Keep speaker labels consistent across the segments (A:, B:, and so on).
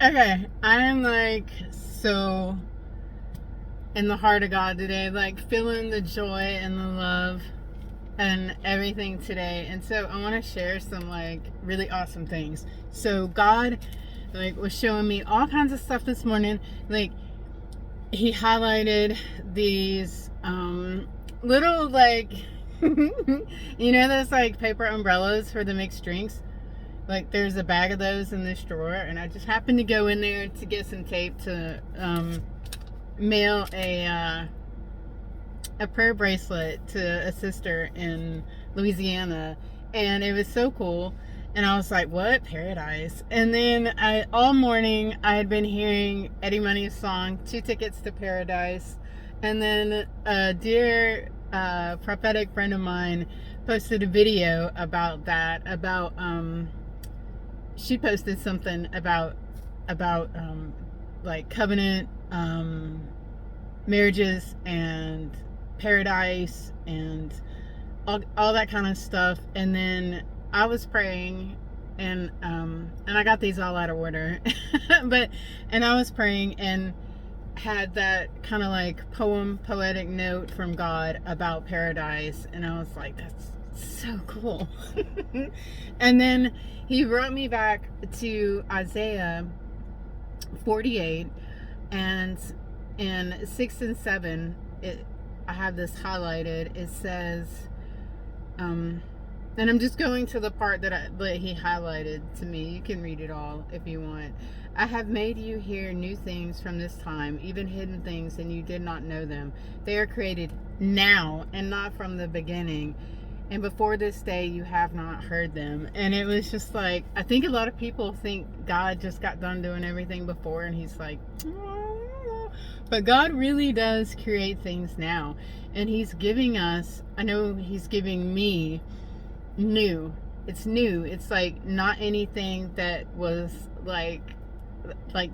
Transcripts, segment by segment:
A: Okay, I am like so in the heart of God today, like feeling the joy and the love and everything today. And so I want to share some like really awesome things. So God like was showing me all kinds of stuff this morning. Like he highlighted these little like those like paper umbrellas for the mixed drinks. Like there's a bag of those in this drawer, and I just happened to go in there to get some tape to mail a prayer bracelet to a sister in Louisiana, and it was so cool. And I was like, "What paradise?" And then all morning I had been hearing Eddie Money's song "Two Tickets to Paradise," and then a dear prophetic friend of mine posted a video about that. She posted something about like covenant marriages and paradise and all that kind of stuff. And then I was praying, and I got these all out of order but and I was praying and had that kind of like poetic note from God about paradise, and I was like, that's so cool. And then he brought me back to Isaiah 48, and in 6 and 7, I have this highlighted. It says, and I'm just going to the part that he highlighted to me. You can read it all if you want. I have made you hear new things from this time, even hidden things, and you did not know them. They are created now and not from the beginning. And before this day, you have not heard them. And it was just like, I think a lot of people think God just got done doing everything before, and he's like, oh. But God really does create things now. And he's giving us, I know he's giving me new. It's new. It's like not anything that was like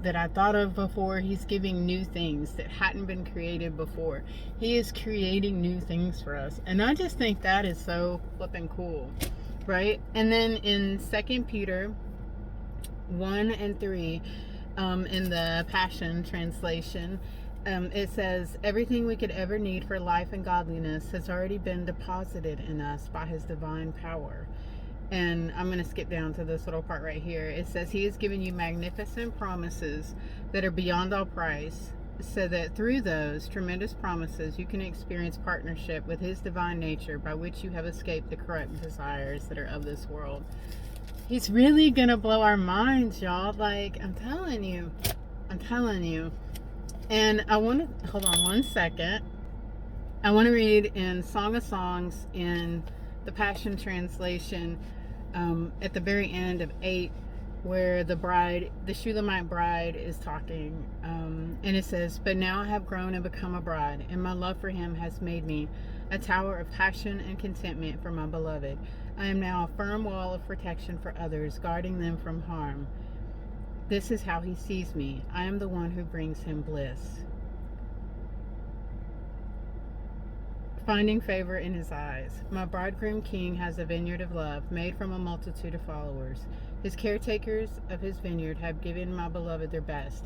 A: that I thought of before. He's giving new things that hadn't been created before. He is creating new things for us, and I just think that is so flipping cool, right? And then in 2 Peter 1 and 3, in the Passion Translation, it says, everything we could ever need for life and godliness has already been deposited in us by his divine power. And I'm going to skip down to this little part right here. It says, he has given you magnificent promises that are beyond all price, so that through those tremendous promises you can experience partnership with his divine nature, by which you have escaped the corrupt desires that are of this world. He's really going to blow our minds, y'all. Like, I'm telling you. And I want to, hold on one second. I want to read in Song of Songs in the Passion Translation, at the very end of 8, where the Shulamite bride is talking, and it says, but now I have grown and become a bride, and my love for him has made me a tower of passion and contentment for my beloved. I am now a firm wall of protection for others, guarding them from harm. This is how he sees me. I am the one who brings him bliss, finding favor in his eyes. My bridegroom king has a vineyard of love, made from a multitude of followers. His caretakers of his vineyard have given my beloved their best.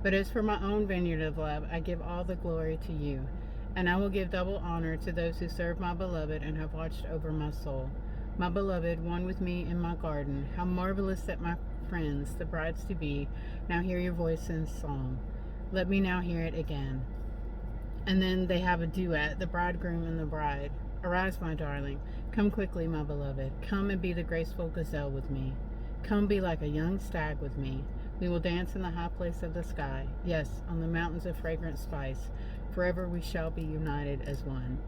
A: But as for my own vineyard of love, I give all the glory to you. And I will give double honor to those who serve my beloved and have watched over my soul. My beloved, one with me in my garden. How marvelous that my friends, the brides to be, now hear your voice in song. Let me now hear it again. And then they have a duet, the bridegroom and the bride. Arise, my darling. Come quickly, my beloved. Come and be the graceful gazelle with me. Come be like a young stag with me. We will dance in the high place of the sky. Yes, on the mountains of fragrant spice. Forever we shall be united as one.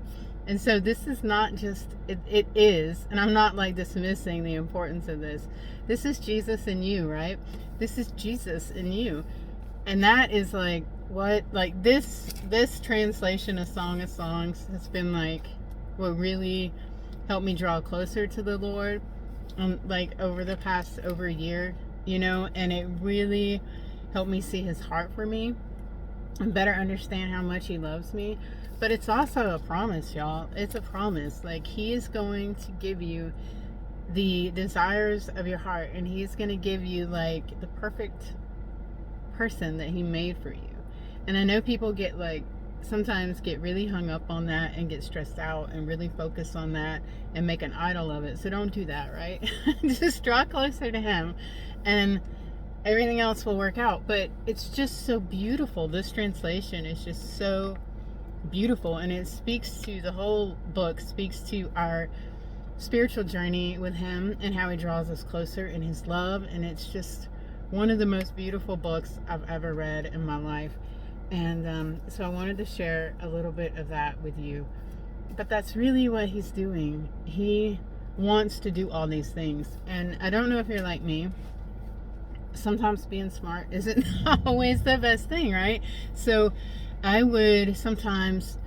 A: And so this is not just, it is, and I'm not like dismissing the importance of this. This is Jesus in you, right? This is Jesus in you. And that is like, what, like this translation of Song of Songs has been like what really helped me draw closer to the Lord, like over the past over a year, and it really helped me see his heart for me and better understand how much he loves me. But it's also a promise, y'all. It's a promise. Like, he is going to give you the desires of your heart, and he's going to give you like the perfect person that he made for you. And I know people sometimes get really hung up on that and get stressed out and really focus on that and make an idol of it. So don't do that, right? Just draw closer to him and everything else will work out. But it's just so beautiful. This translation is just so beautiful, and it speaks to, the whole book speaks to our spiritual journey with him and how he draws us closer in his love. And it's just one of the most beautiful books I've ever read in my life. And so I wanted to share a little bit of that with you. But that's really what he's doing. He wants to do all these things. And I don't know if you're like me. Sometimes being smart isn't always the best thing, right? So I would sometimes,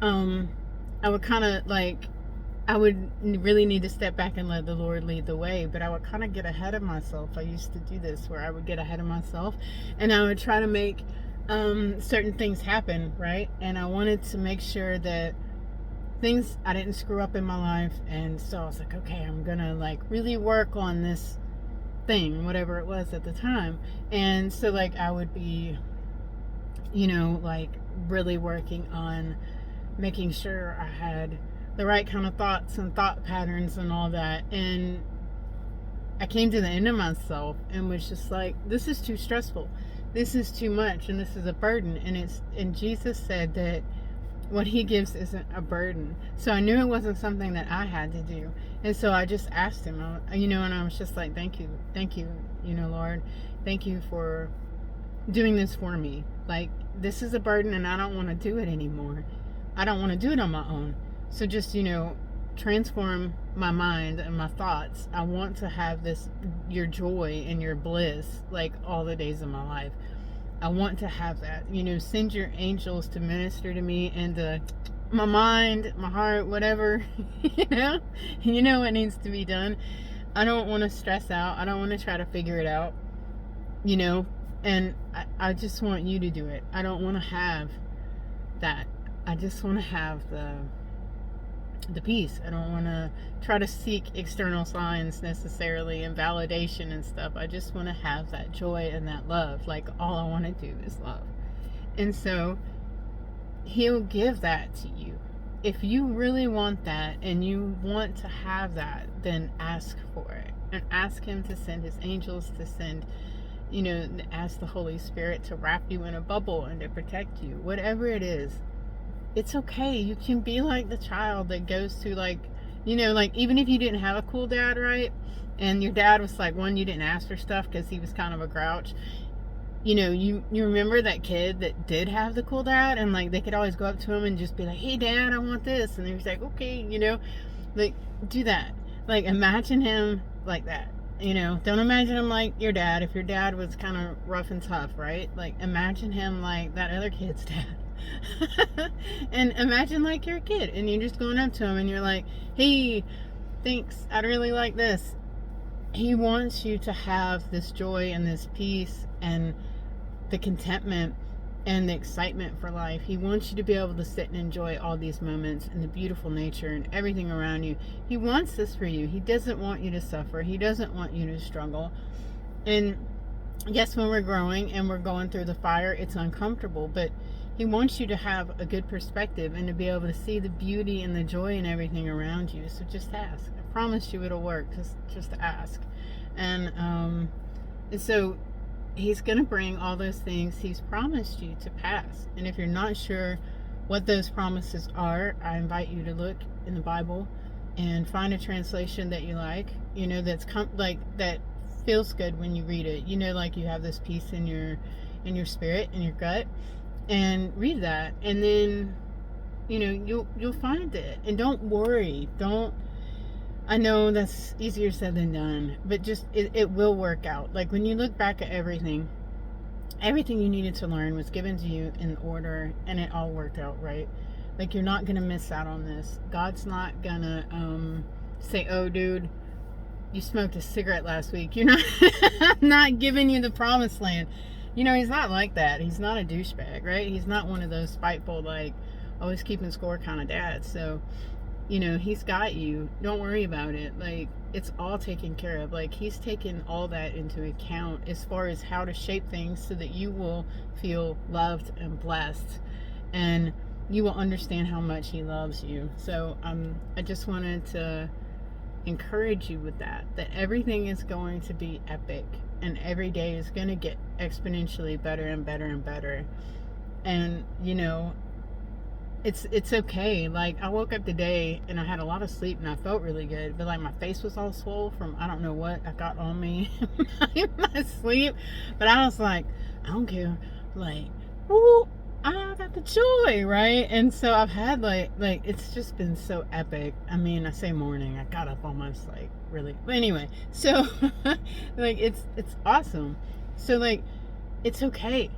A: I would kind of I would really need to step back and let the Lord lead the way, but I would kind of get ahead of myself. I used to do this where I would get ahead of myself and I would try to make certain things happen, right? And I wanted to make sure that I didn't screw up in my life. And so I was like, okay, I'm gonna really work on this thing, whatever it was at the time. And so I would be, really working on making sure I had the right kind of thoughts and thought patterns and all that. And I came to the end of myself and was just like, this is too stressful. This is too much, and this is a burden. And Jesus said that what he gives isn't a burden. So I knew it wasn't something that I had to do. And so I just asked him, and I was just like, thank you, Lord, thank you for doing this for me. This is a burden and I don't want to do it anymore. I don't want to do it on my own. So just, transform my mind and my thoughts. I want to have your joy and your bliss, all the days of my life. I want to have that. Send your angels to minister to me and to my mind, my heart, whatever, you know what needs to be done. I don't want to stress out. I don't want to try to figure it out, and I just want you to do it. I don't want to have that. I just want to have the peace. I don't want to try to seek external signs necessarily and validation and stuff. I just want to have that joy and that love. All I want to do is love. And so he'll give that to you. If you really want that and you want to have that, then ask for it. And ask him to send his angels to send, ask the Holy Spirit to wrap you in a bubble and to protect you. Whatever it is, it's okay. You can be like the child that goes to even if you didn't have a cool dad, right? And your dad was one you didn't ask for stuff because he was kind of a grouch. You remember that kid that did have the cool dad, and they could always go up to him and just be like, hey dad, I want this. And he was like, okay, do that. Imagine him like that. Don't imagine him like your dad. If your dad was kind of rough and tough, right? Imagine him like that other kid's dad. And imagine you're a kid and you're just going up to him and you're like, hey, thanks, I'd really like this. He wants you to have this joy and this peace and the contentment and the excitement for life. He wants you to be able to sit and enjoy all these moments and the beautiful nature and everything around you. He wants this for you. He doesn't want you to suffer. He doesn't want you to struggle. And yes, when we're growing and we're going through the fire, it's uncomfortable, but he wants you to have a good perspective and to be able to see the beauty and the joy and everything around you. So just ask. I promise you it'll work. Just ask. And so he's going to bring all those things he's promised you to pass. And if you're not sure what those promises are, I invite you to look in the Bible and find a translation that you like, that's that feels good when you read it. You have this peace in your spirit, in your gut. And read that, and then you'll find it. And don't worry. I know that's easier said than done, but just it will work out. When you look back at everything you needed to learn was given to you in order, and it all worked out right. You're not gonna miss out on this. God's not gonna say, oh dude, you smoked a cigarette last week, you're not not giving you the promised land. He's not like that. He's not a douchebag, right? He's not one of those spiteful, always keeping score kind of dads. So you know, he's got you. Don't worry about it. Like, it's all taken care of. Like, he's taken all that into account as far as how to shape things so that you will feel loved and blessed, and you will understand how much he loves you. So I just wanted to encourage you with that everything is going to be epic, and every day is going to get exponentially better and better and better. And you know, it's okay. Like, I woke up today and I had a lot of sleep and I felt really good, but like my face was all swole from I don't know what I got on me in my sleep. But I was like, I don't care. Like, woo, I got the joy, right? And so I've had like it's just been so epic. I mean, I say morning, I got up almost like really. But anyway, so like it's awesome. So like it's okay.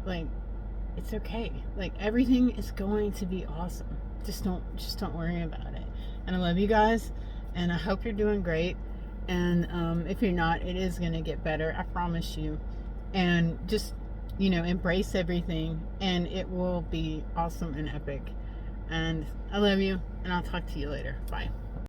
A: Like, it's okay. Like, everything is going to be awesome. Just don't worry about it. And I love you guys, and I hope you're doing great. And if you're not, it is going to get better. I promise you. And just, you know, embrace everything, and it will be awesome and epic. And I love you, and I'll talk to you later. Bye.